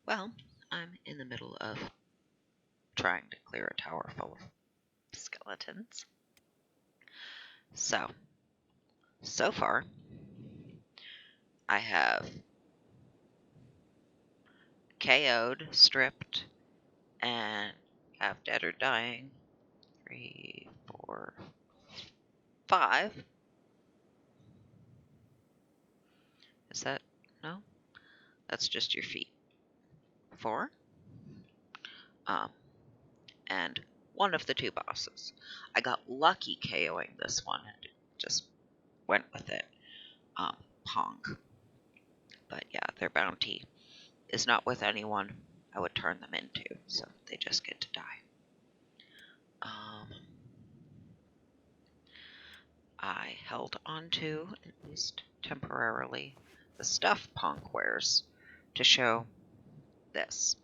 Well, I'm in the middle of trying to clear a tower full of skeletons. So far, I have KO'd, stripped, and have dead or dying. 3, 4, 5. Is that? No? That's just your feet. 4. And one of the 2 bosses. I got lucky KOing this one and just went with it. Pong. But yeah, their bounty is not with anyone I would turn them into, so they just get to die. I held onto, at least temporarily, the stuff Punk wears to show this.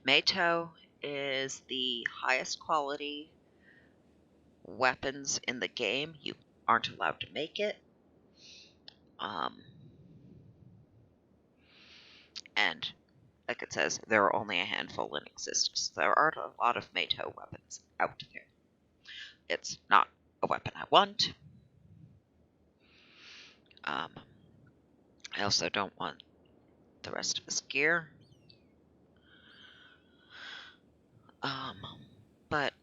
Meito is the highest quality weapons in the game. You aren't allowed to make it. And like it says, there are only a handful in existence. There aren't a lot of Meito weapons out there. It's not a weapon I want. I also don't want the rest of his gear. But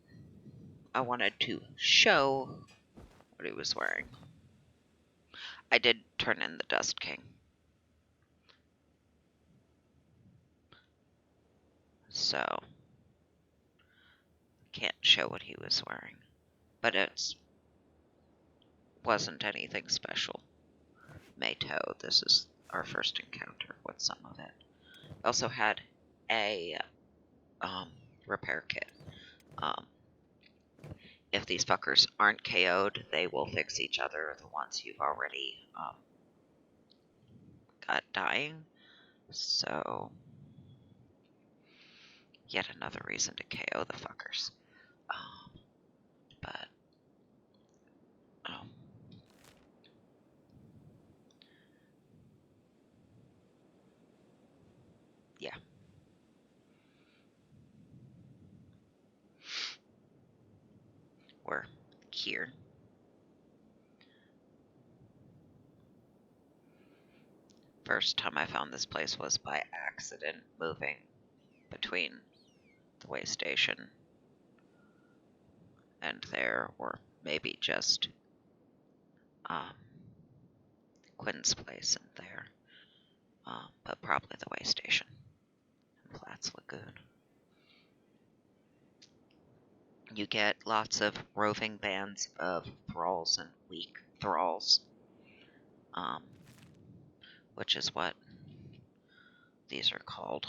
I wanted to show what he was wearing. I did turn in the Dust King. So, can't show what he was wearing. But it wasn't anything special. Meito, this is our first encounter with some of it. I also had a repair kit. If these fuckers aren't KO'd, they will fix each other, the ones you've already got dying. So, yet another reason to KO the fuckers. Yeah. We're here. First time I found this place was by accident, moving between the way station and there, or maybe just Quinn's place and there, but probably the way station and Platts Lagoon. You get lots of roving bands of thralls and weak thralls, which is what these are called.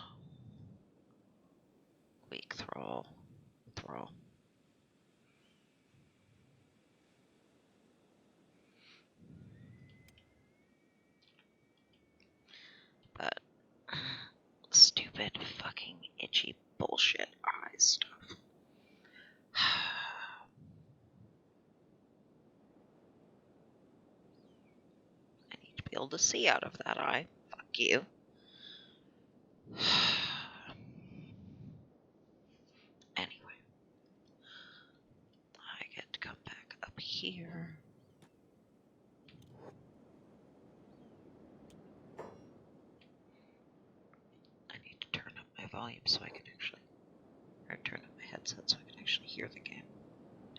Weak thrall. But stupid fucking itchy bullshit eye stuff. I need to be able to see out of that eye. Fuck you. Anyway. I get to come back up here. I need to turn up my volume so I can actually, or turn up my headset so I can actually hear the game.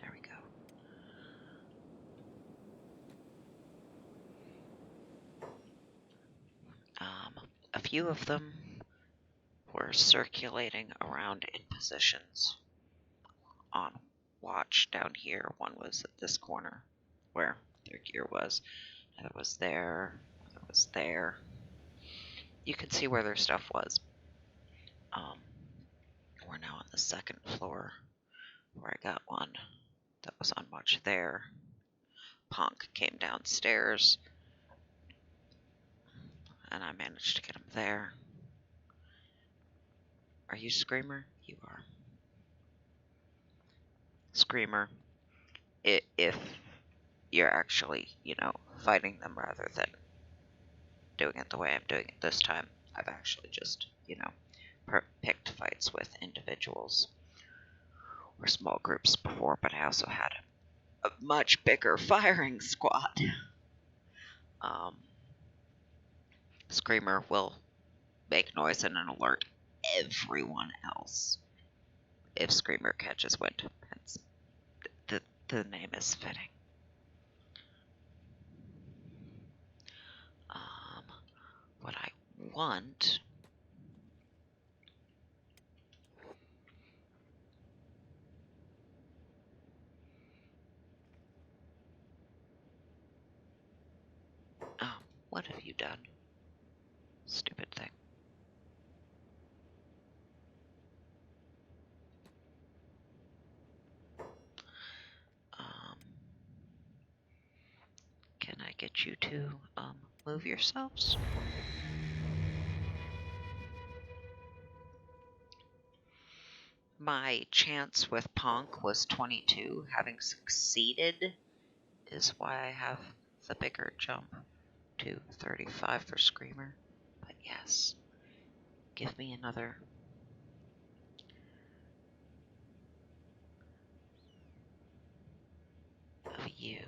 There we go. A few of them were circulating around in positions on watch down here. One was at this corner where their gear was. Another was there. Another was there. You can see where their stuff was. We're now on the 2nd floor where I got one that was on watch there. Ponk came downstairs and I managed to get him there. Are you Screamer? You are. Screamer, if you're actually, fighting them rather than doing it the way I'm doing it this time, I've actually just, picked fights with individuals or small groups before, but I also had a much bigger firing squad. Screamer will make noise and alert everyone else if Screamer catches wind. The name is fitting. What I want... Oh, what have you done? Stupid thing. Can I get you to move yourselves? My chance with Ponk was 22. Having succeeded is why I have the bigger jump to 35 for Screamer. But yes, give me another. Of you.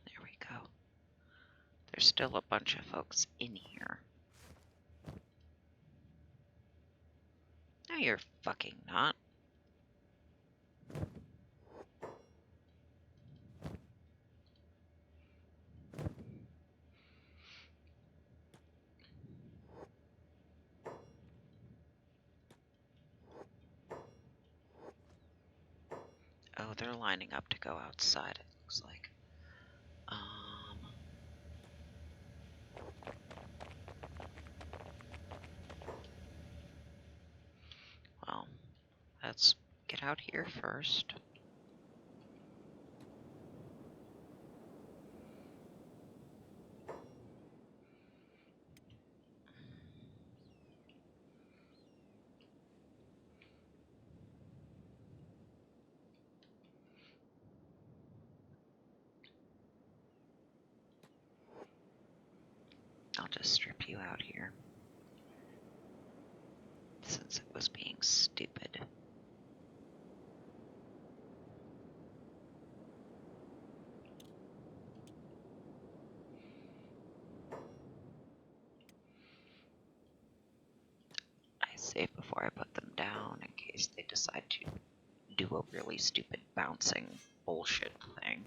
There we go. There's still a bunch of folks in here. No, you're fucking not. Oh, they're lining up to go outside, it looks like. Well, let's get out here first. I'll just strip you out here. Since it was being stupid. I save before I put them down in case they decide to do a really stupid bouncing bullshit thing.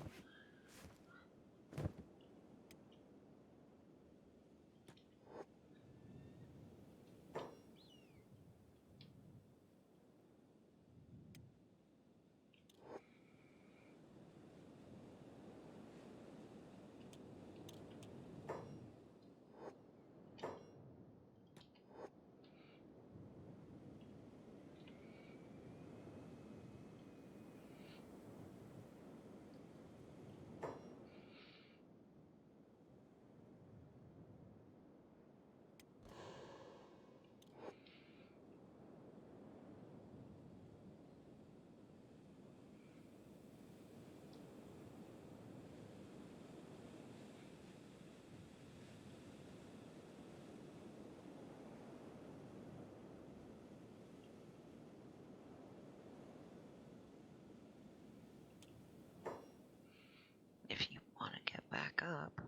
If you want to get back up.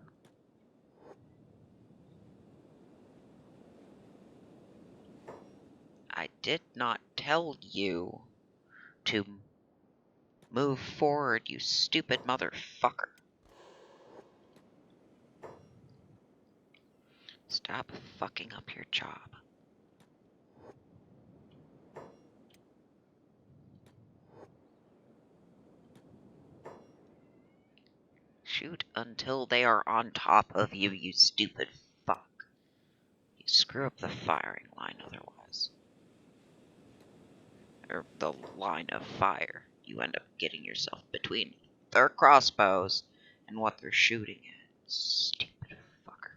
I did not tell you to move forward, you stupid motherfucker. Stop fucking up your job. Shoot until they are on top of you, you stupid fuck. You screw up the firing line otherwise. Or the line of fire. You end up getting yourself between their crossbows and what they're shooting at. Stupid fucker.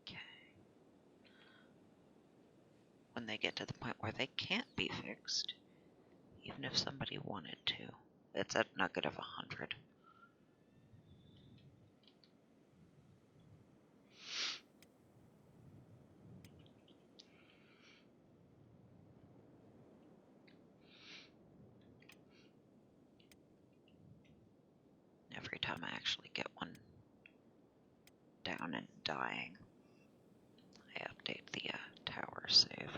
Okay. When they get to the point where they can't be fixed, if somebody wanted to. It's at nugget of 100. Every time I actually get one down and dying, I update the tower save.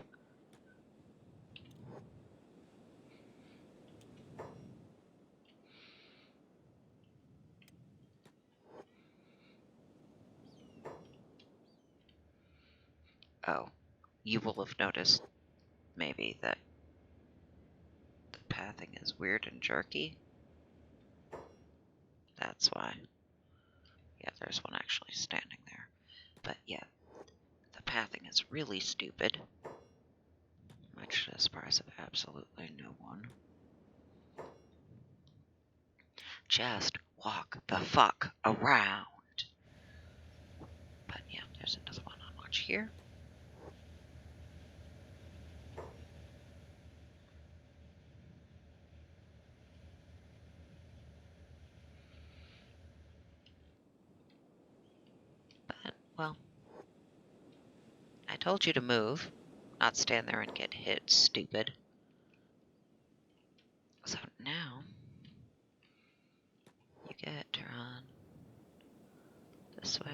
Oh, you will have noticed, maybe, that the pathing is weird and jerky. That's why. Yeah, there's one actually standing there. But yeah, the pathing is really stupid. Much to the surprise of absolutely no one. Just walk the fuck around. But yeah, there's another one on watch here. But, well, I told you to move, not stand there and get hit, stupid. So now, you get to run this way.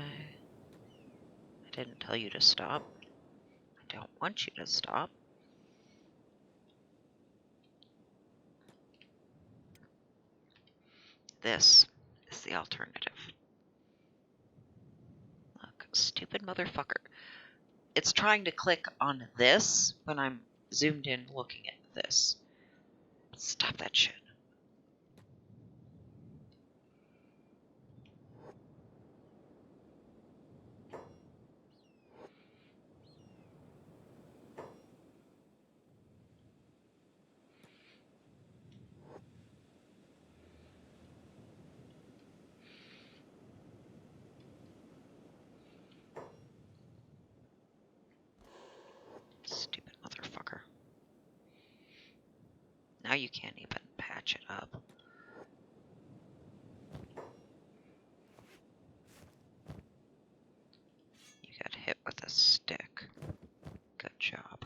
I didn't tell you to stop. I don't want you to stop. This is the alternative. Look, stupid motherfucker. It's trying to click on this when I'm zoomed in looking at this. Stop that shit. Stupid motherfucker. Now you can't even patch it up. You got hit with a stick. Good job.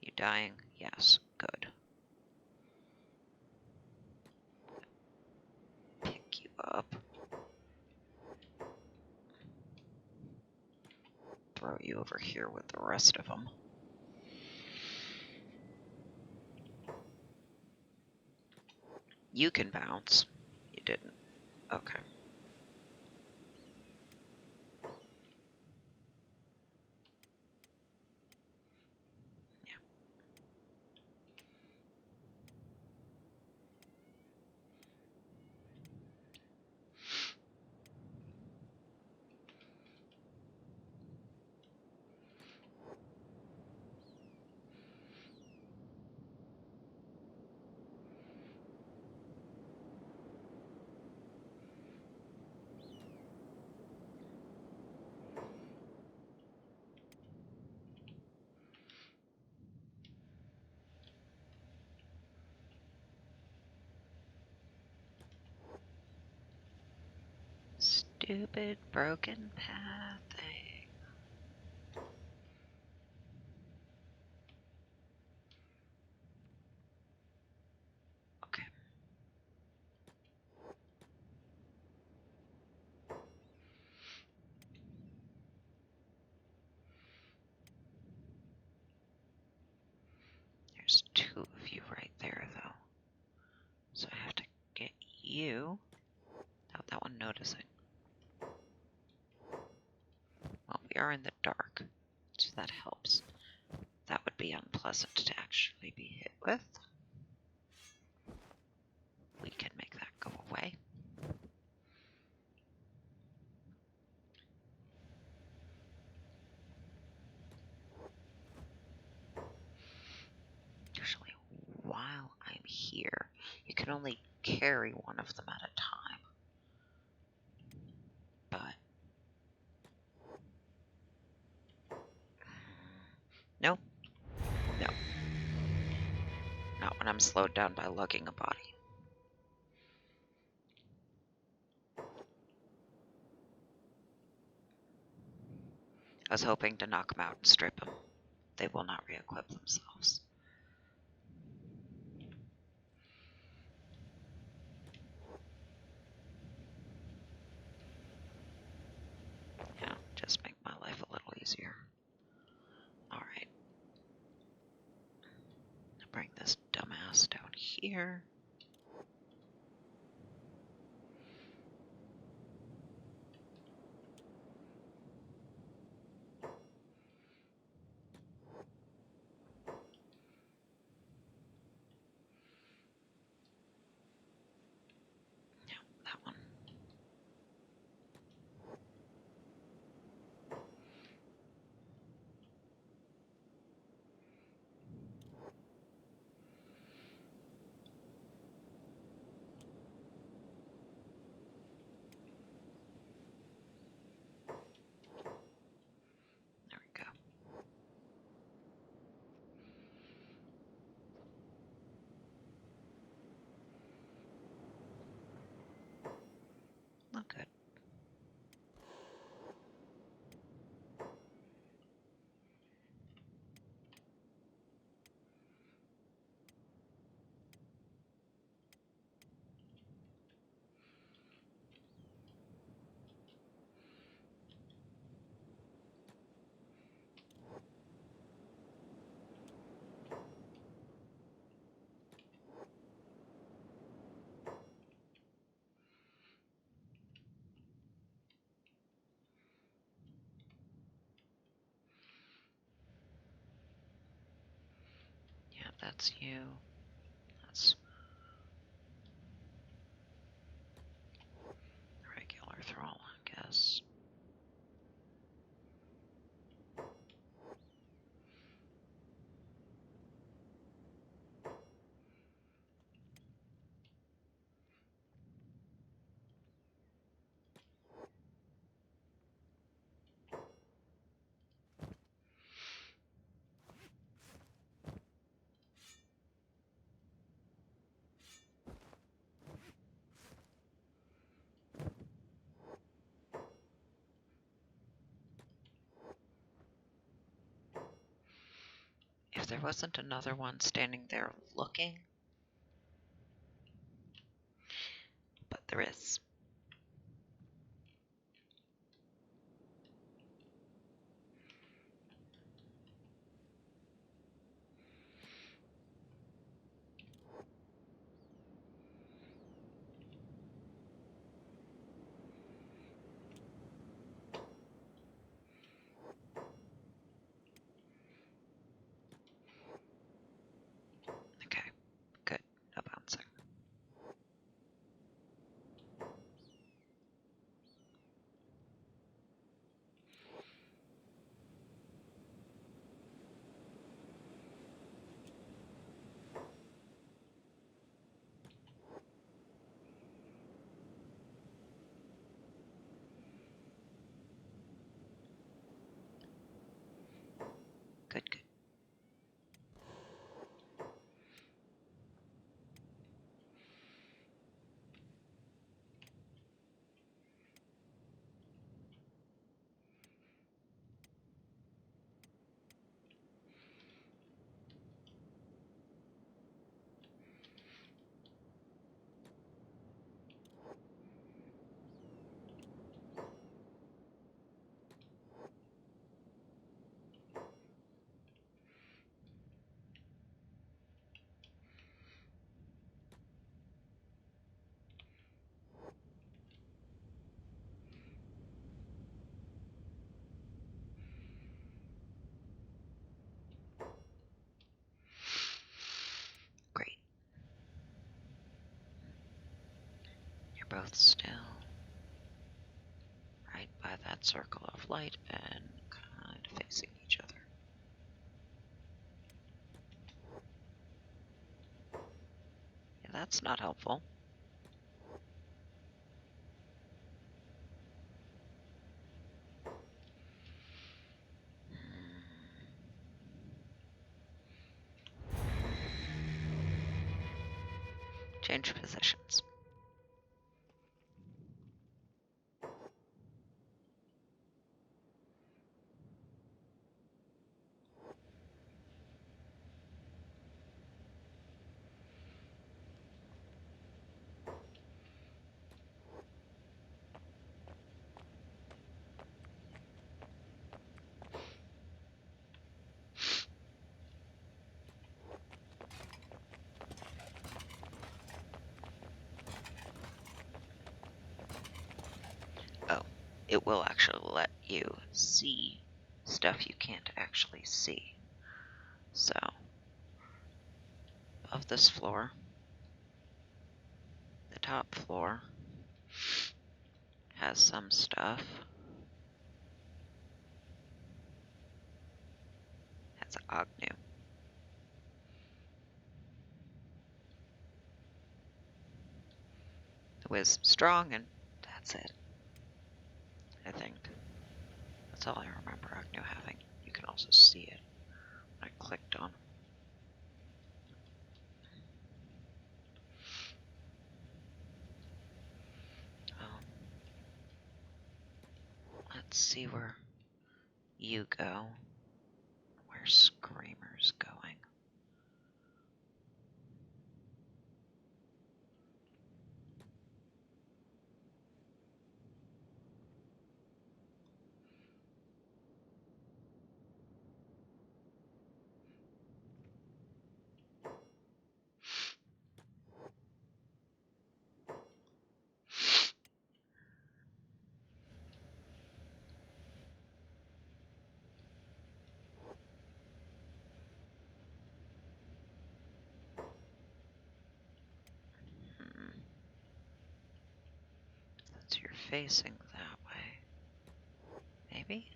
You dying? Yes. Good. Pick you up. Throw you over here with the rest of them. You can bounce. You didn't. Okay. Yeah. Stupid broken pathing. Okay. There's two of you right there, though. So I have to get you without that one noticing. Well, we are in the dark, so that helps. That would be unpleasant to actually be hit with. We can make that go away. Usually, while I'm here, you can only carry one of them at a time. But no, No. Not when I'm slowed down by lugging a body. I was hoping to knock them out and strip them. They will not re-equip themselves. Yeah, just make my life a little easier. Alright. Bring this dumbass down here. Yeah, that one. There we go. Look good. Yeah, that's you. That's regular thrall, I guess. If there wasn't another one standing there looking, but there is. Okay, good. No bouncing. Good, good. Great. You're both still right by that circle of light and kind of facing each other. Yeah, that's not helpful. Change positions. Oh, it will actually let you see stuff you can't actually see. So, of this floor, the top floor has some stuff. That's Agnew. It was strong, and that's it. I think. That's all I remember Agnew having. You can also see it. I clicked on. Let's see where you go. Where Screamer's going. So you're facing that way. Maybe?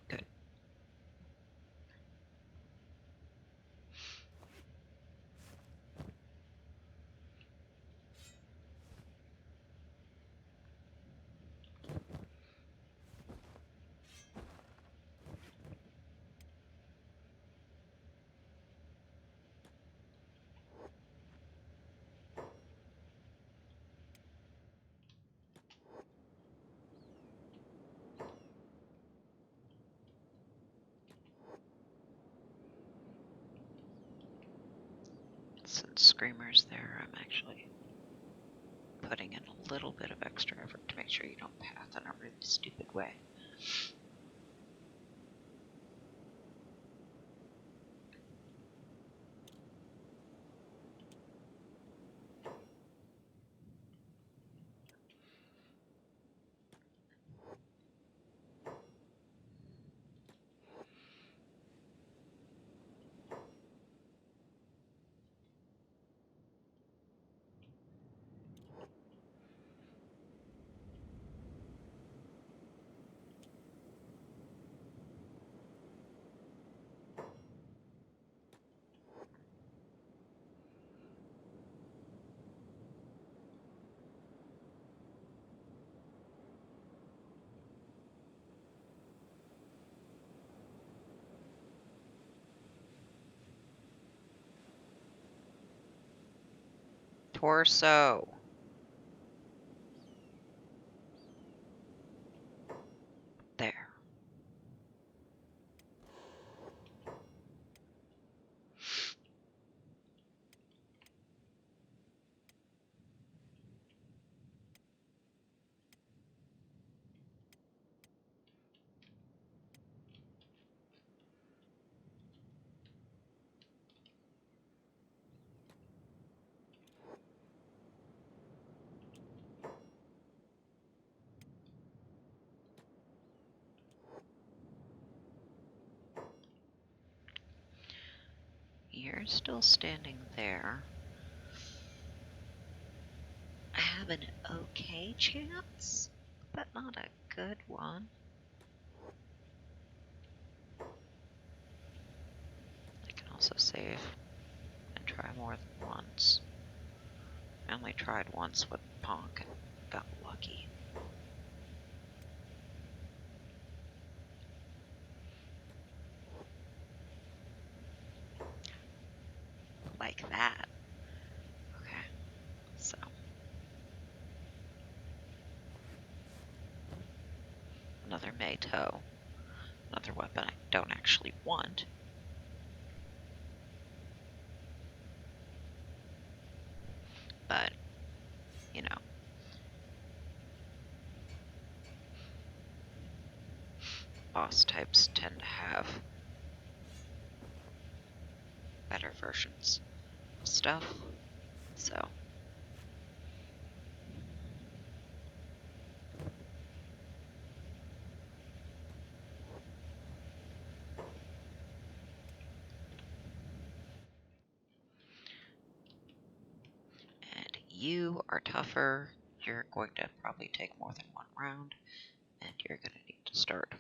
Good. Since Screamer's there, I'm actually putting in a little bit of extra effort to make sure you don't path in a really stupid way. Torso. There. You're still standing there. I have an okay chance, but not a good one. I can also save and try more than once. I only tried once with Ponk and got lucky. Like that. Okay, so. Another Mayto. Another weapon I don't actually want. But, you know. Boss types tend to have better versions of stuff, so. And you are tougher. You're going to probably take more than one round, and you're going to need to start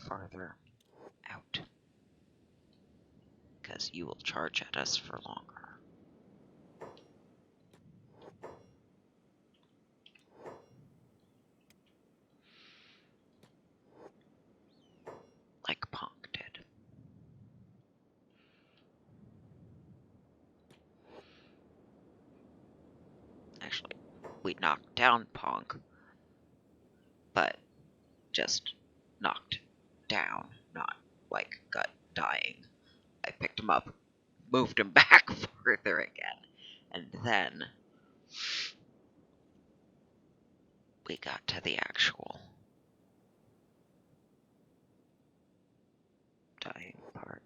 farther out, because you will charge at us for longer. Like Punk did. Actually, we knocked down Punk, but just knocked down, not like gut dying. I picked him up, moved him back further again, and then we got to the actual dying part.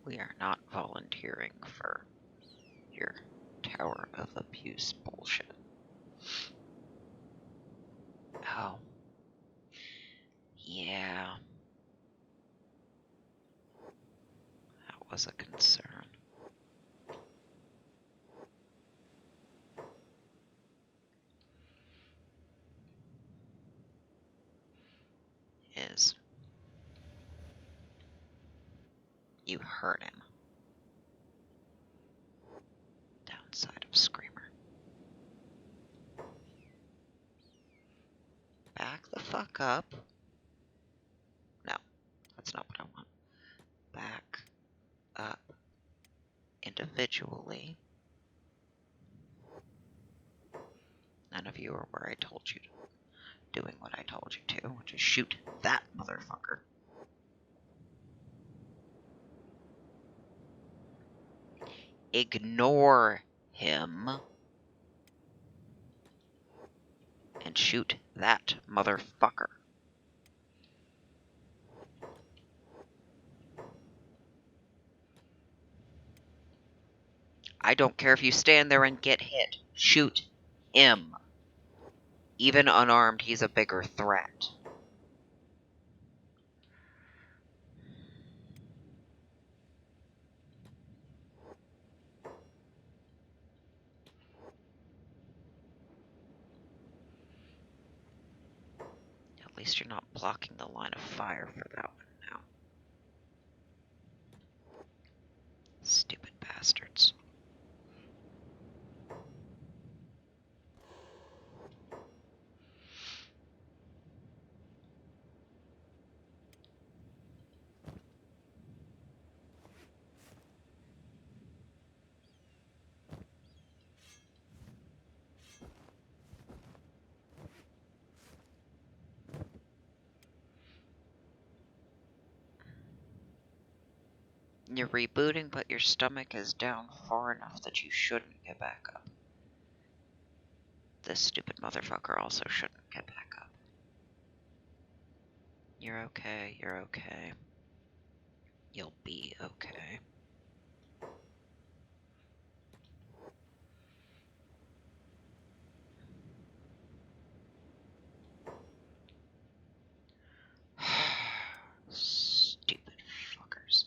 We are not volunteering for your Tower of Abuse bullshit. Oh. Yeah. That was a concern. Is you hurt him. Downside of Screamer. Back the fuck up. No, that's not what I want. Back up individually. None of you are where I told you to. Doing what I told you to, which is shoot that motherfucker. Ignore him. And shoot that motherfucker. I don't care if you stand there and get hit. Shoot him. Even unarmed, he's a bigger threat. At least you're not blocking the line of fire for that one now. Stupid bastards. You're rebooting, but your stomach is down far enough that you shouldn't get back up. This stupid motherfucker also shouldn't get back up. You're okay, you're okay. You'll be okay. Stupid fuckers.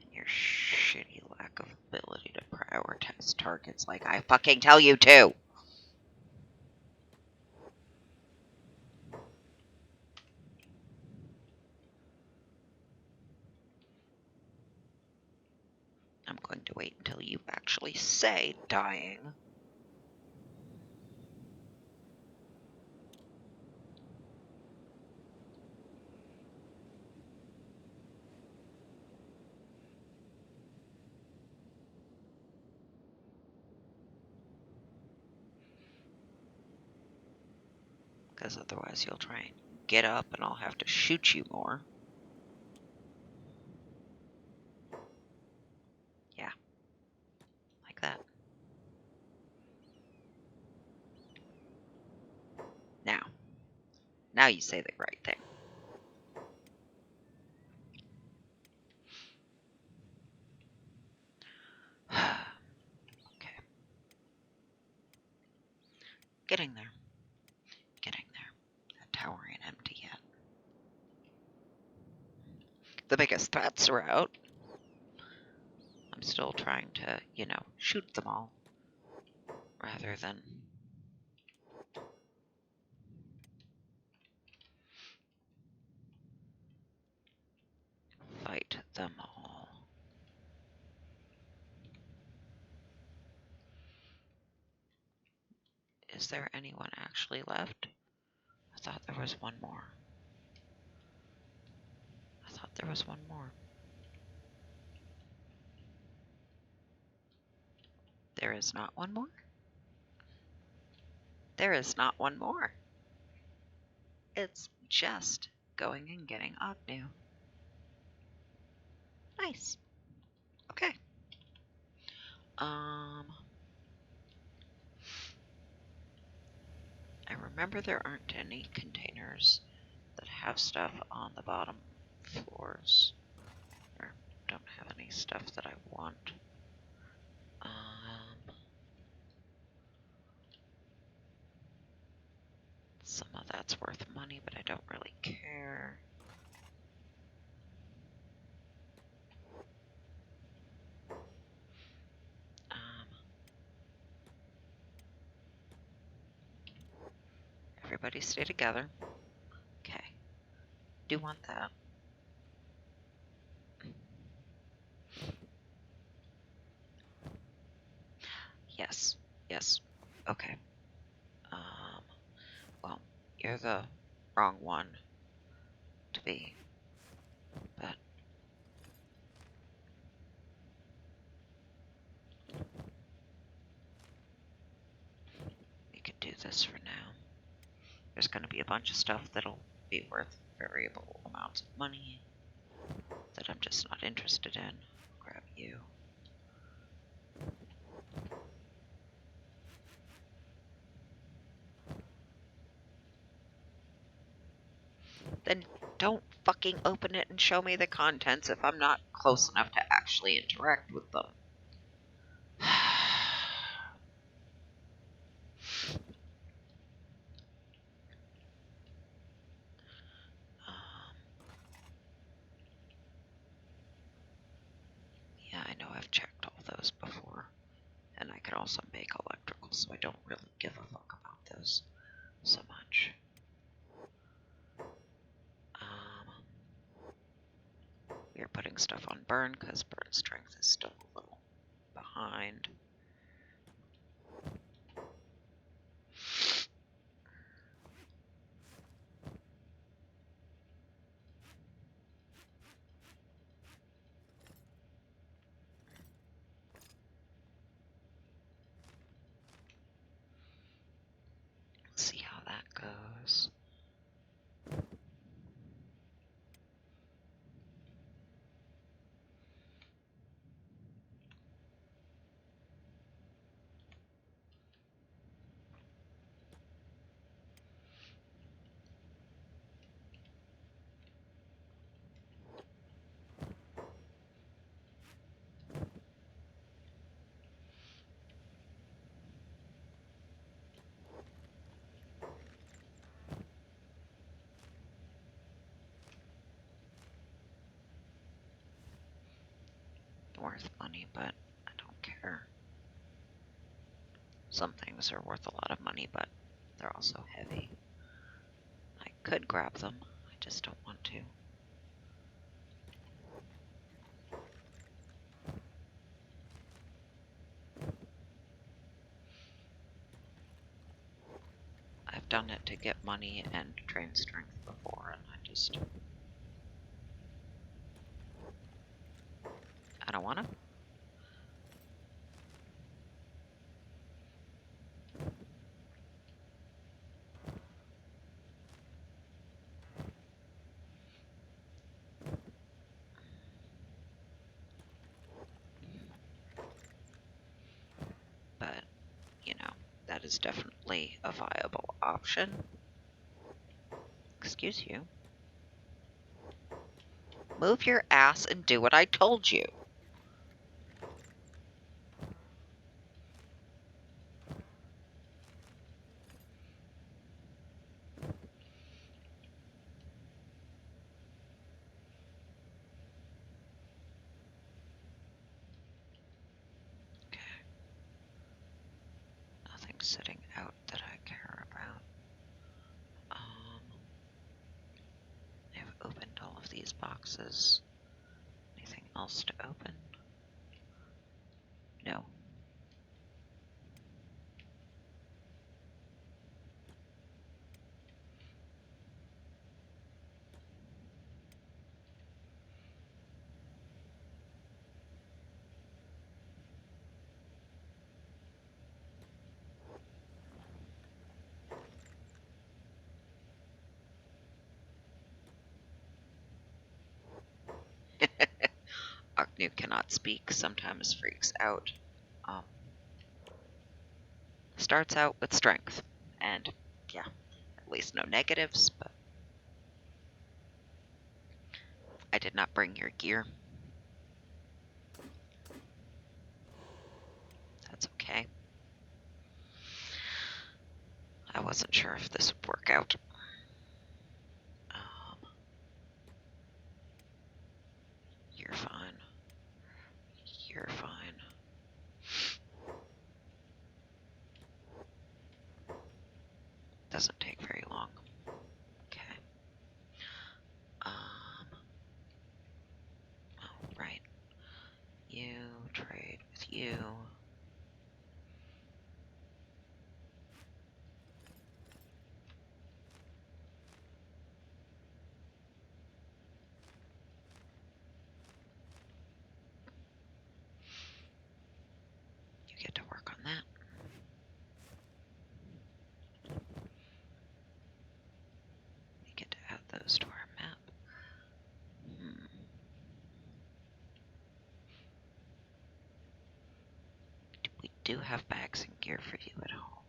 And your shitty lack of ability to practice. prioritize targets like I fucking tell you to. I'm going to wait until you actually say dying. Because otherwise you'll try and get up and I'll have to shoot you more. Yeah. Like that. Now you say the right thing. Okay. Getting there. Getting there. That tower ain't empty yet. The biggest threats are out. I'm still trying to, shoot them all. Rather than fight them all. Is there anyone actually left? I thought there was one more. There is not one more? There is not one more. It's just going and getting Agnew. Nice. Okay. I remember there aren't any containers that have stuff on the bottom floors. Or don't have any stuff that I want. Some of that's worth money, but I don't really care. Everybody stay together. Okay. Do want that. Yes. Yes. Okay. Well, you're the wrong one to be, but we could do this for now. There's going to be a bunch of stuff that'll be worth variable amounts of money that I'm just not interested in. Grab you. Then don't fucking open it and show me the contents if I'm not close enough to actually interact with them. Yeah, I know I've checked all those before. And I can also make electrical, so I don't really give a fuck about those so much. We are putting stuff on burn because burn strength is still a little behind. See how that goes. Worth money, but I don't care. Some things are worth a lot of money, but they're also heavy. I could grab them, I just don't want to. I've done it to get money and train strength before, and I don't want to. But, you know, that is definitely a viable option. Excuse you. Move your ass and do what I told you. Nothing sitting out that I care about. I've opened all of these boxes. Anything else to open? No. Agnew cannot speak, sometimes freaks out. Starts out with strength, and yeah, at least no negatives, but I did not bring your gear. That's okay. I wasn't sure if this would work out. You're fine. You're fine. Doesn't take very long. Okay. Oh, right. You trade with you. You get to work on that. We get to add those to our map. We do have bags and gear for you at home.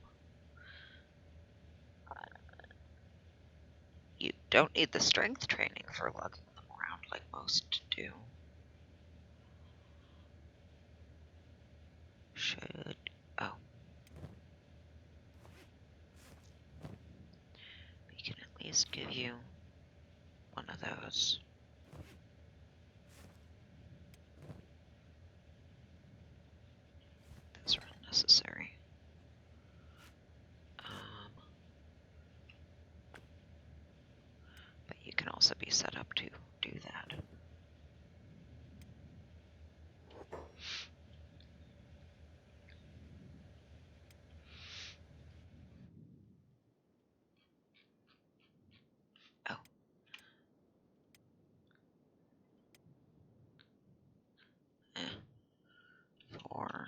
You don't need the strength training for lugging them around like most do. Should... oh. We can at least give you one of those. Those are unnecessary. But you can also be set up to do that. Oh. Four.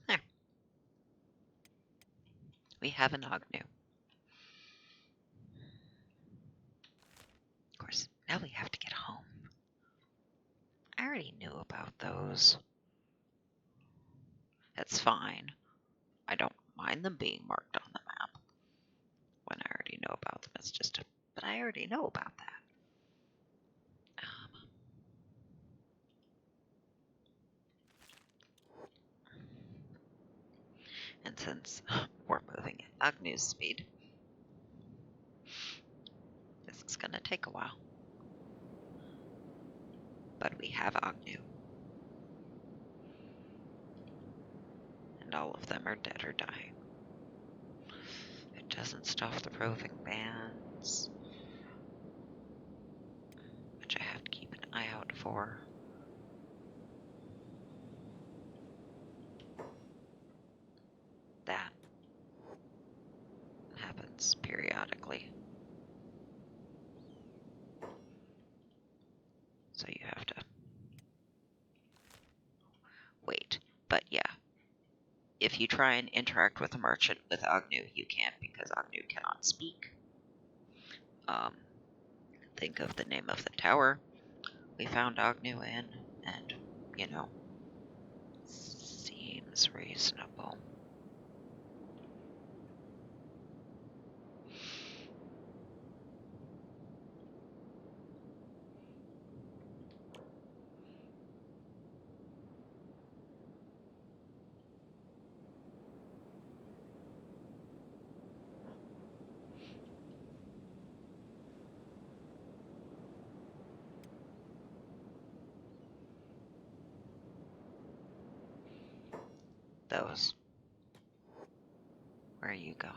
There. We have an Agnew. Of course, now we have to get home. I already knew about those. That's fine. I don't mind them being marked on the map when I already know about them. It's just but I already know about that. And since we're moving at Agnew's speed, this is going to take a while. But we have Agnew. and all of them are dead or dying. It doesn't stop the roving bands, which I have to keep an eye out for. That happens periodically. So you have to wait. But yeah, if you try and interact with a merchant with Agnew, you can't, because Agnew cannot speak. Think of the name of the tower we found Agnew in, and, you know, seems reasonable. Those. Where are you going?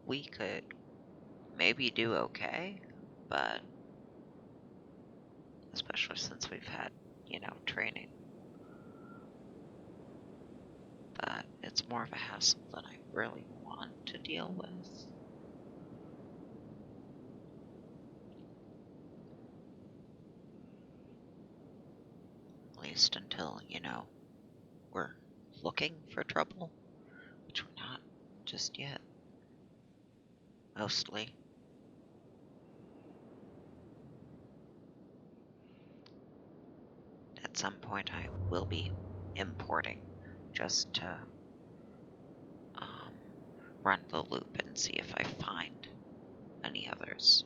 We could maybe do okay, but especially since we've had, you know, training. But it's more of a hassle than I really want to deal with. At least until, you know, we're looking for trouble, which we're not just yet. Mostly. At some point I will be importing just to run the loop and see if I find any others.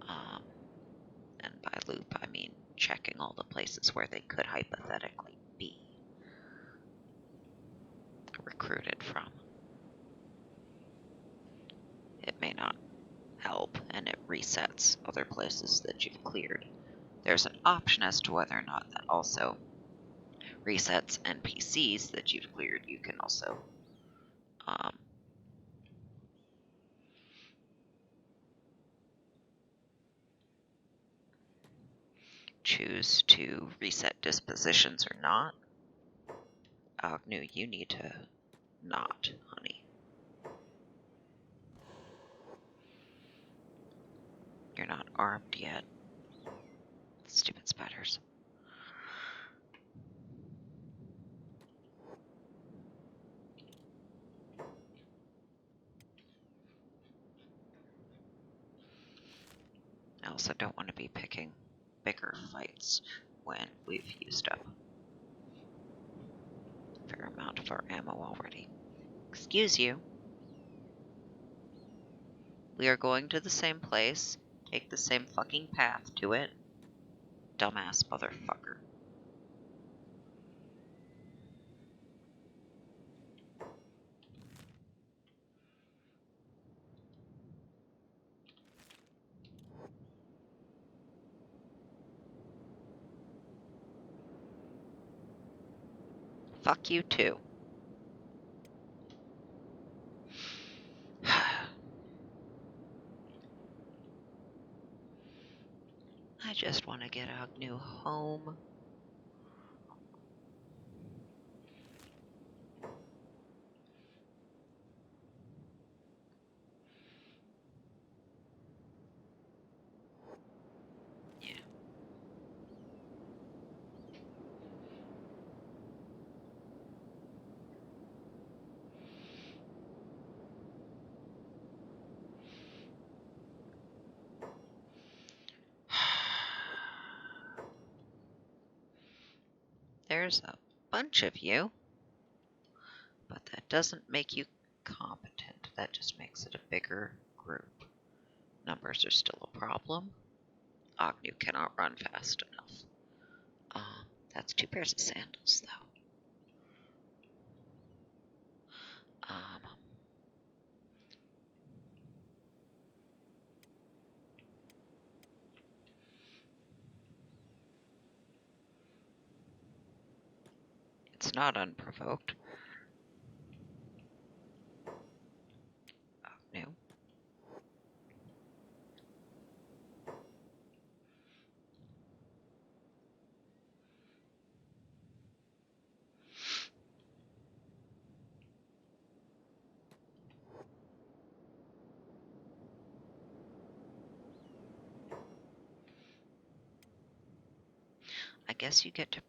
And by loop I mean checking all the places where they could hypothetically be recruited from. It may not help, and it resets other places that you've cleared. There's an option as to whether or not that also resets NPCs that you've cleared. You can also choose to reset dispositions or not. Agnew, you need to not, honey. You're not armed yet. Stupid spiders. I also don't want to be picking bigger fights when we've used up a fair amount of our ammo already. Excuse you. We are going to the same place. Take the same fucking path to it. Dumbass motherfucker. Fuck you too. I just want to get Agnew home. Yeah. There's a bunch of you. But that doesn't make you competent. That just makes it a bigger group. Numbers are still a problem. Agnew cannot run fast enough. That's 2 pairs of sandals, though. It's not unprovoked. Agnew. I guess you get to...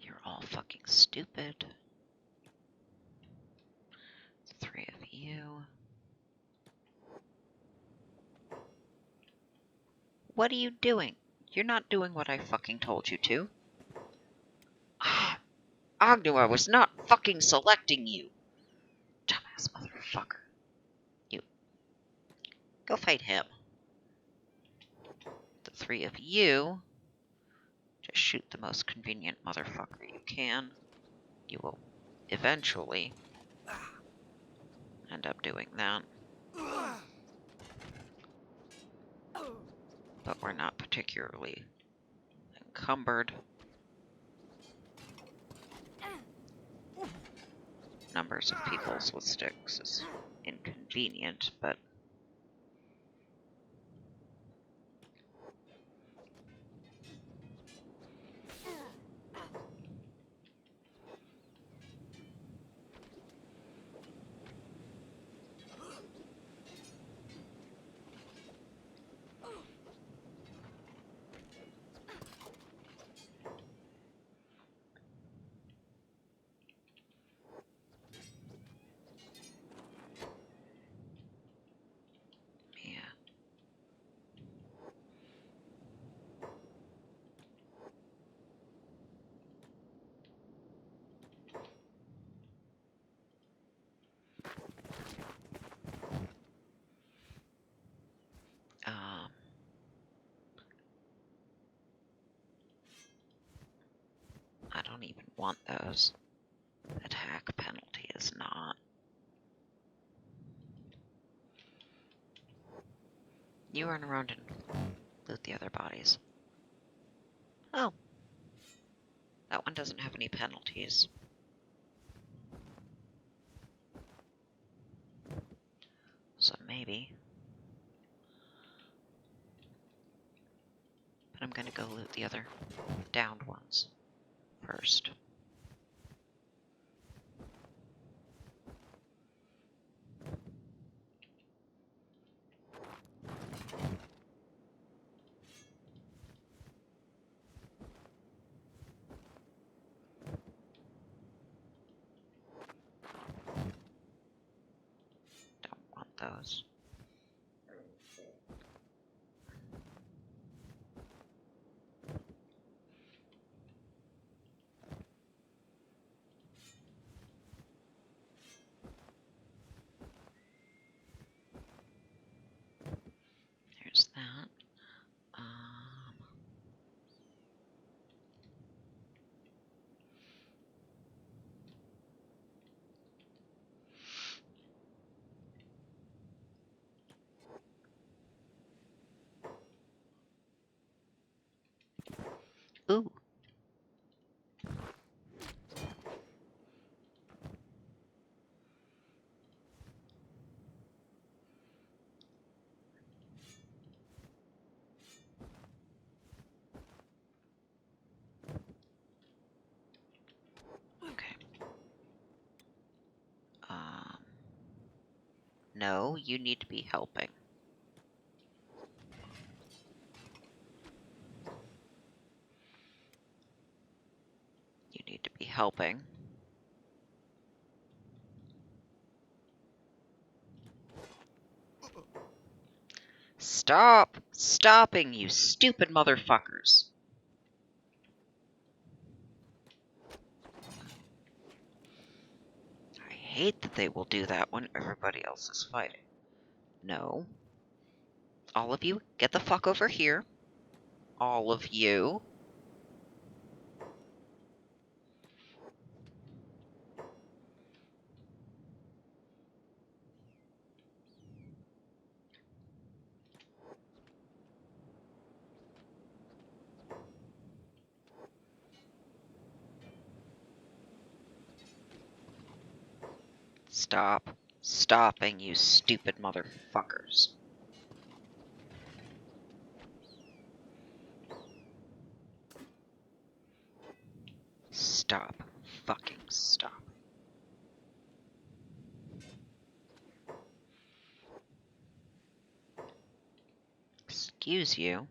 You're all fucking stupid. 3 of you. What are you doing? You're not doing what I fucking told you to. Agnew, I was not fucking selecting you. Dumbass motherfucker. You. Go fight him. The 3 of you. Just shoot the most convenient motherfucker you can. You will eventually end up doing that. But we're not particularly encumbered. Numbers of peoples with sticks is inconvenient, but I don't even want those. Attack penalty is not. You run around and loot the other bodies. Oh. That one doesn't have any penalties. So maybe. But I'm gonna go loot the other downed ones first. Don't want those. There's that. Ooh. Okay. No, you need to be helping. You need to be helping. Stop! Stopping, you stupid motherfuckers! hate that they will do that when everybody else is fighting. No. All of you, get the fuck over here. All of you. Stop. Stopping, you stupid motherfuckers. Stop. Fucking stop. Excuse you.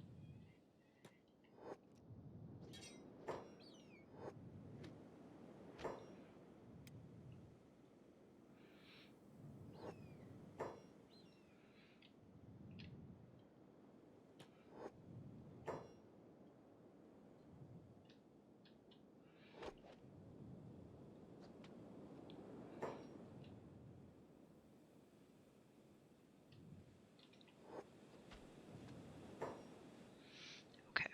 Okay.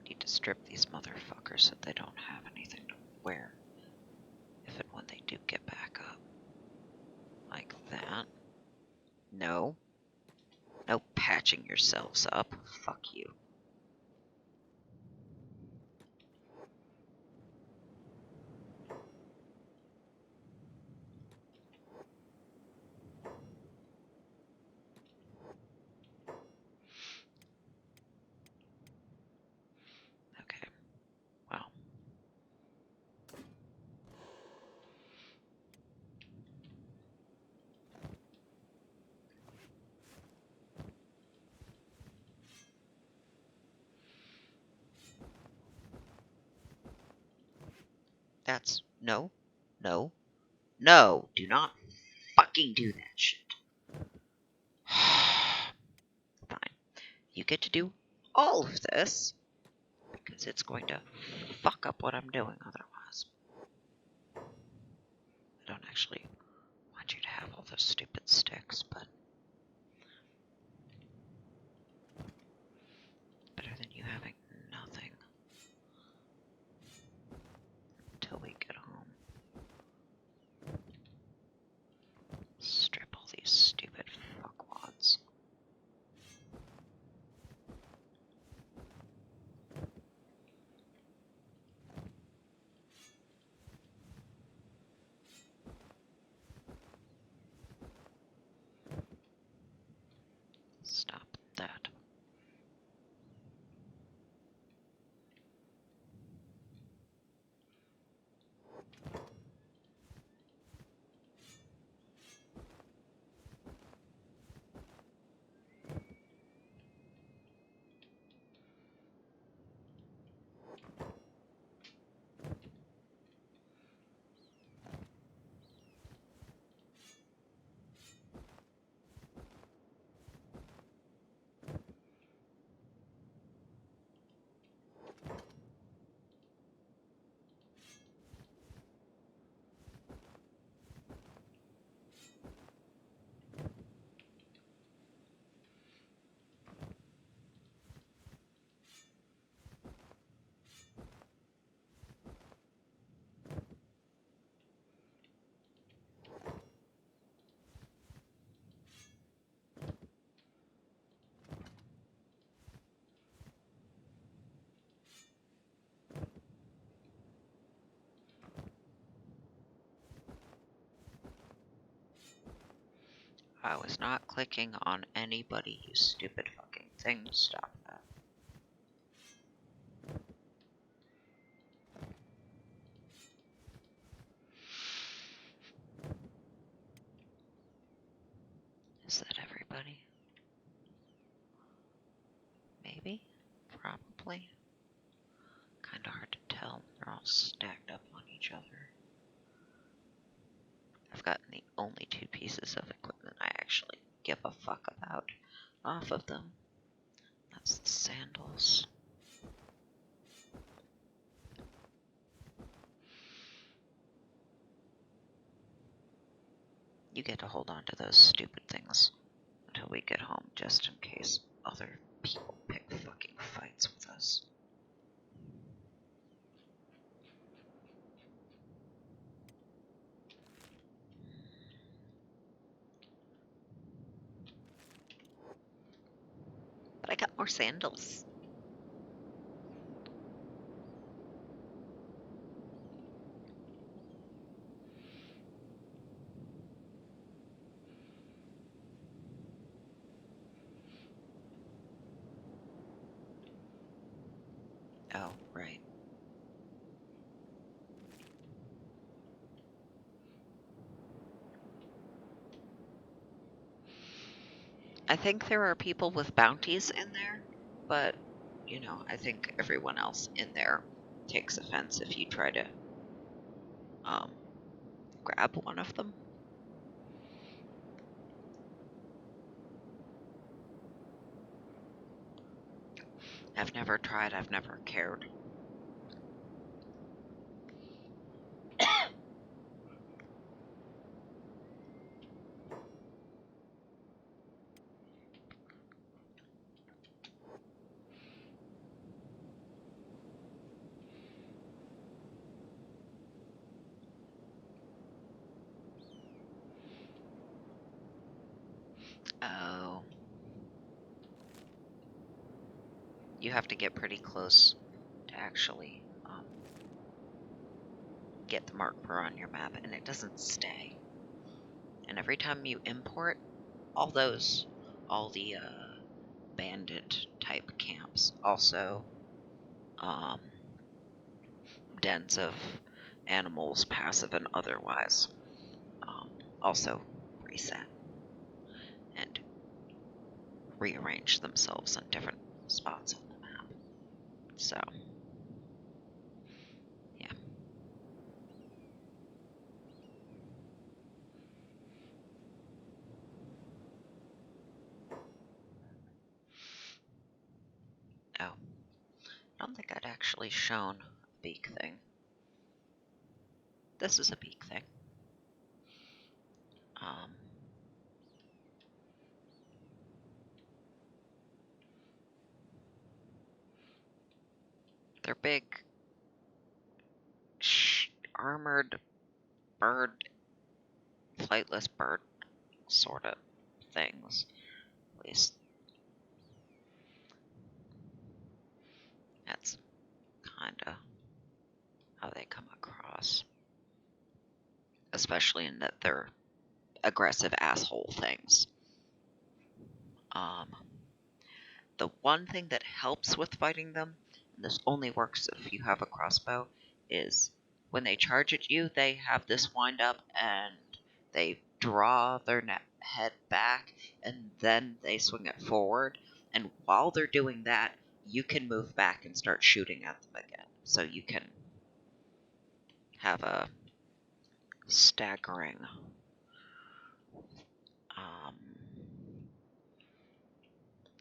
Need to strip these motherfuckers so they don't have anything to wear. If and when they do get back up. Like that. No. No patching yourselves up. Fuck you. Okay. Well. That's... No. No. No. Do not fucking do that shit. Fine. You get to do all of this because it's going to fuck up what I'm doing otherwise. I don't actually want you to have all those stupid sticks, but better than you having nothing until we get home. Strip all these stupid fuckwads. Stop that. I was not clicking on anybody, you stupid fucking thing. Stop that. Is that everybody? Maybe? Probably? Kinda hard to tell. They're all stacked up on each other. I've gotten the only two pieces of equipment I actually give a fuck about off of them. That's the sandals. You get to hold on to those stupid things until we get home, just in case other people pick fucking fights with us. But I got more sandals. Oh, right. I think there are people with bounties in there, but, you know, I think everyone else in there takes offense if you try to grab one of them. I've never tried, I've never cared. Oh. You have to get pretty close to actually get the marker on your map, and it doesn't stay. And every time you import, all the bandit type camps, also dens of animals, passive and otherwise, also reset and rearrange themselves in different spots on the map. So, yeah. Oh. I don't think I'd actually shown a beak thing. This is a beak thing. They're big, armored bird, flightless bird sort of things. At least that's kind of how they come across. Especially in that they're aggressive asshole things. The one thing that helps with fighting them, and this only works if you have a crossbow, is when they charge at you, they have this wind up and they draw their head back and then they swing it forward. And while they're doing that, you can move back and start shooting at them again. So you can have a staggering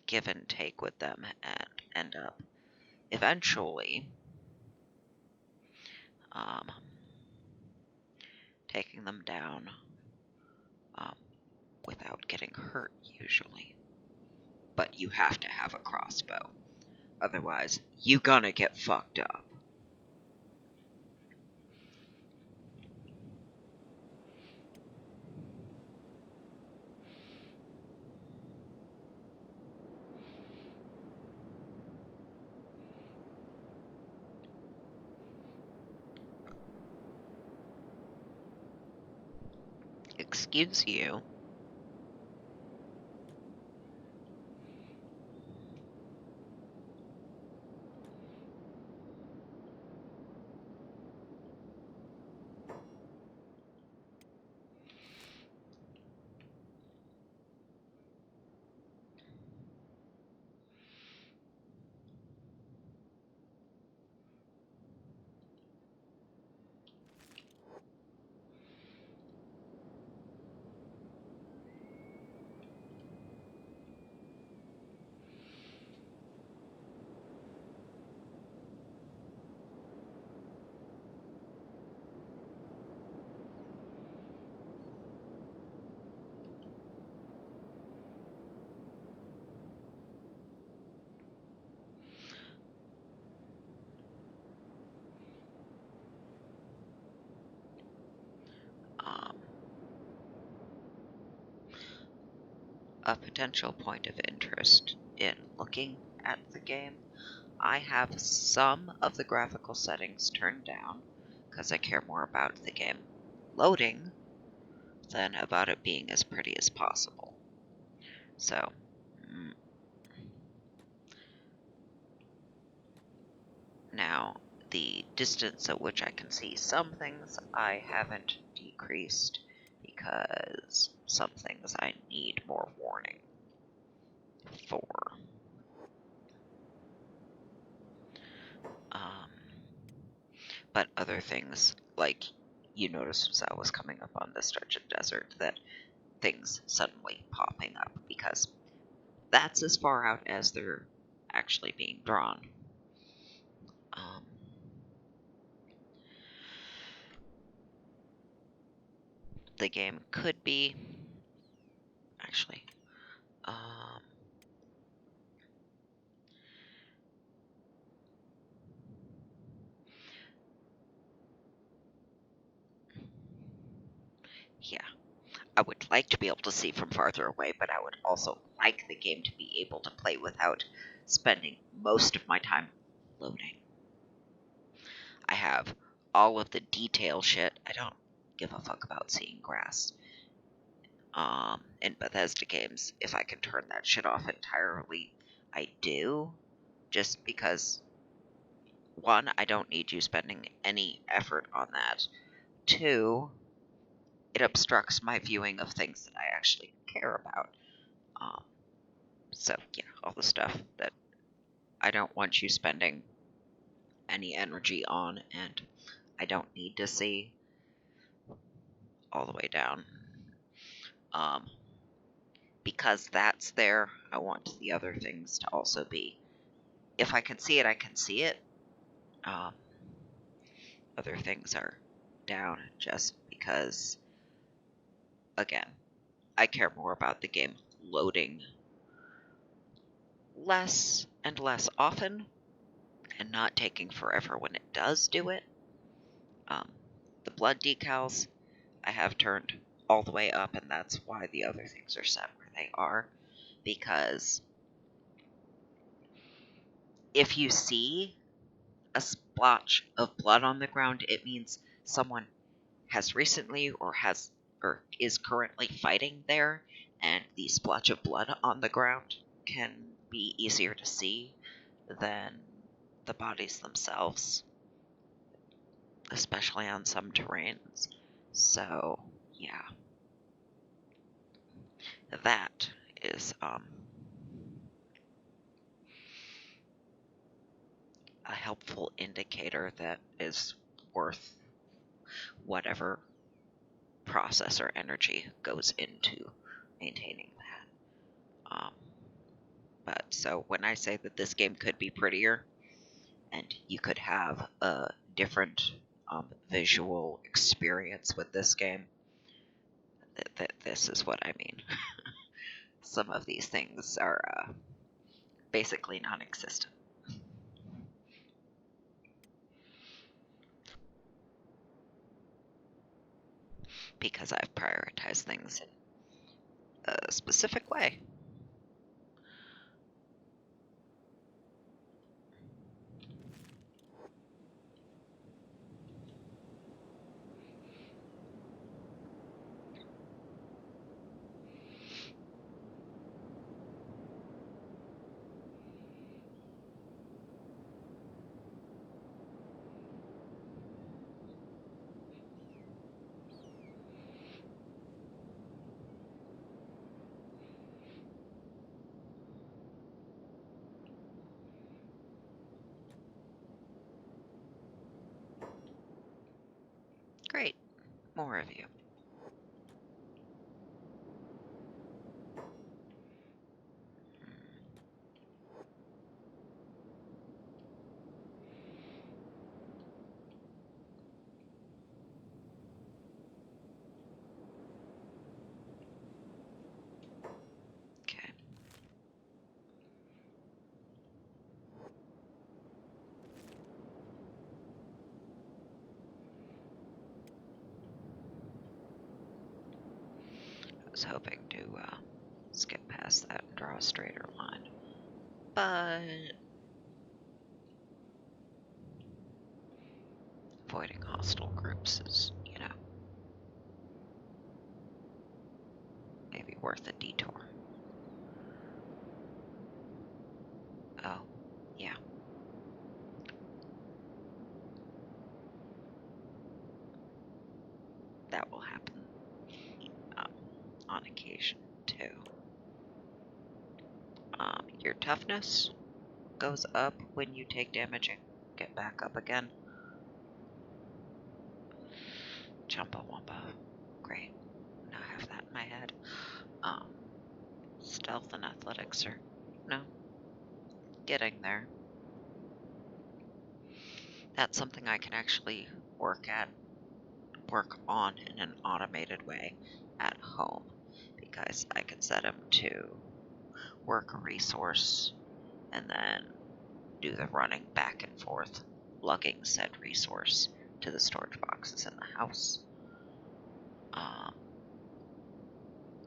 give and take with them and end up eventually taking them down without getting hurt, usually. But you have to have a crossbow. Otherwise, you gonna get fucked up. Excuse you. a potential point of interest in looking at the game, I have some of the graphical settings turned down because I care more about the game loading than about it being as pretty as possible. So, now the distance at which I can see some things I haven't decreased because some things I need more warning for. But other things, like you noticed as I was coming up on this stretch of desert, that things suddenly popping up, because that's as far out as they're actually being drawn. The game could be, actually, yeah, I would like to be able to see from farther away, but I would also like the game to be able to play without spending most of my time loading. I have all of the detail shit. I don't give a fuck about seeing grass. In Bethesda games, if I can turn that shit off entirely, I do. Just because, one, I don't need you spending any effort on that. Two, it obstructs my viewing of things that I actually care about. So, yeah, all the stuff that I don't want you spending any energy on, and I don't need to see all the way down. Because that's there, I want the other things to also be. If I can see it, I can see it. Other things are down just because, again, I care more about the game loading less and less often and not taking forever when it does do it. The blood decals I have turned all the way up, and that's why the other things are set where they are, because if you see a splotch of blood on the ground, it means someone has recently or is currently fighting there, and the splotch of blood on the ground can be easier to see than the bodies themselves, especially on some terrains. So, yeah. That is a helpful indicator that is worth whatever processor energy goes into maintaining that. But so when I say that this game could be prettier and you could have a different visual experience with this game, this is what I mean. Some of these things are basically non-existent. Because I've prioritized things in a specific way. Great. More of you. Okay. I was hoping to skip past that and draw a straighter line. But avoiding hostile groups is, you know, maybe worth a detour. Oh, yeah. That will happen on occasion, too. Your toughness goes up when you take damage and get back up again. Chumbawamba. Great. Now I have that in my head. Stealth and athletics are, no, getting there. That's something I can actually work on in an automated way at home, because I can set him to work a resource and then do the running back and forth, lugging said resource to the storage boxes in the house.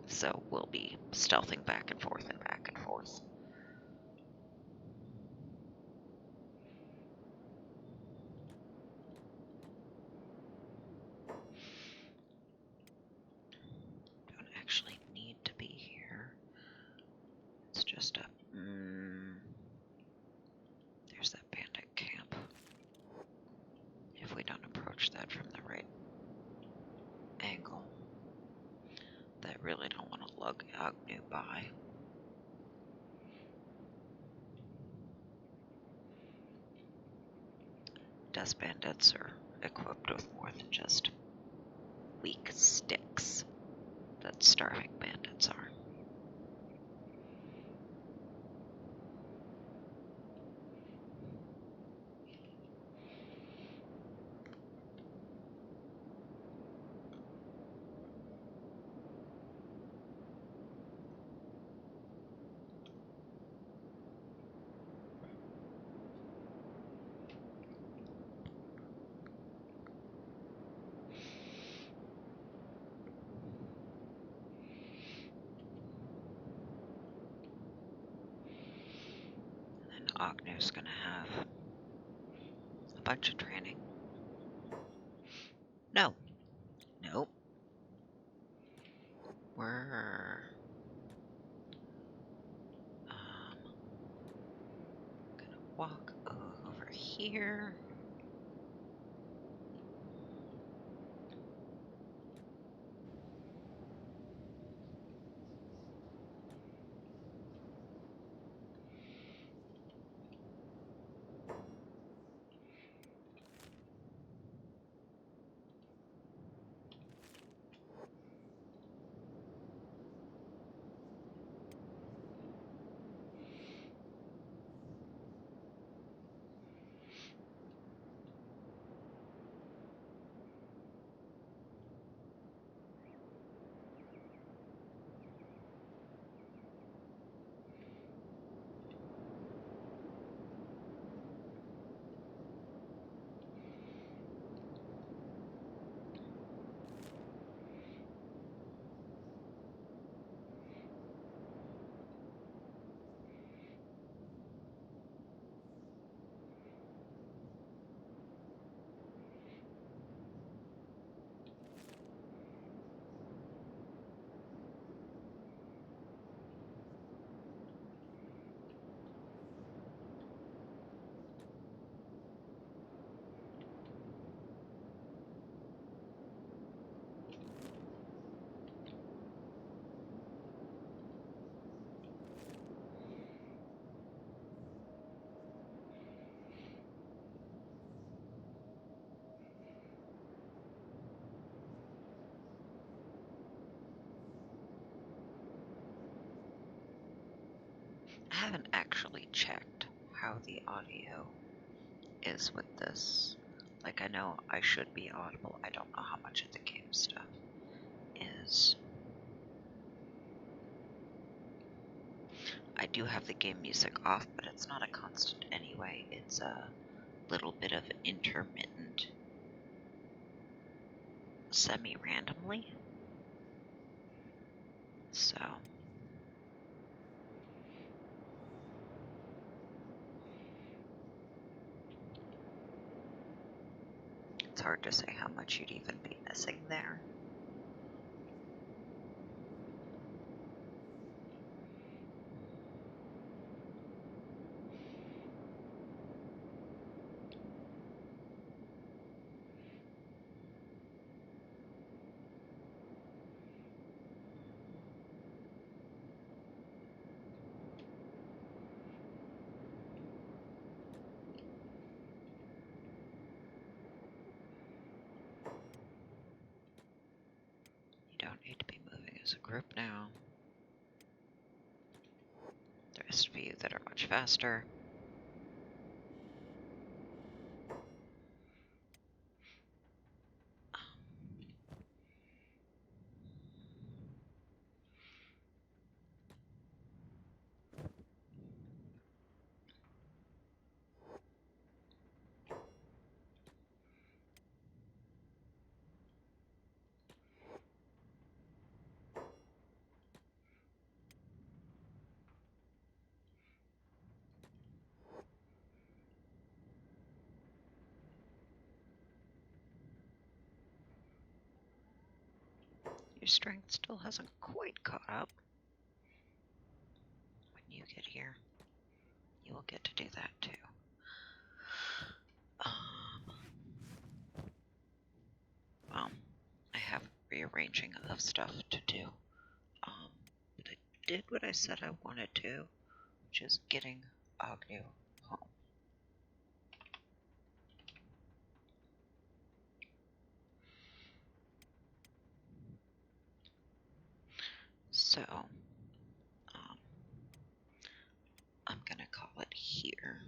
So we'll be stealthing back and forth and back and forth. Don't actually need to be here. It's just a... there's that bandit camp. If we don't approach that from the right angle, that really don't want to lug Agnew by. Dust bandits are equipped with more than just weak sticks that starving bandits are. Agnew's gonna have a bunch of training. No. Nope. We're gonna walk over here. I haven't actually checked how the audio is with this. Like, I know I should be audible. I don't know how much of the game stuff is. I do have the game music off, but it's not a constant anyway. It's a little bit of intermittent, semi-randomly. So hard to say how much you'd even be missing there. Don't need to be moving as a group now. The rest of you that are much faster. Your strength still hasn't quite caught up. When you get here, you will get to do that too. Well, I have rearranging of stuff to do. But I did what I said I wanted to, which is getting Agnew home. So, I'm gonna call it here.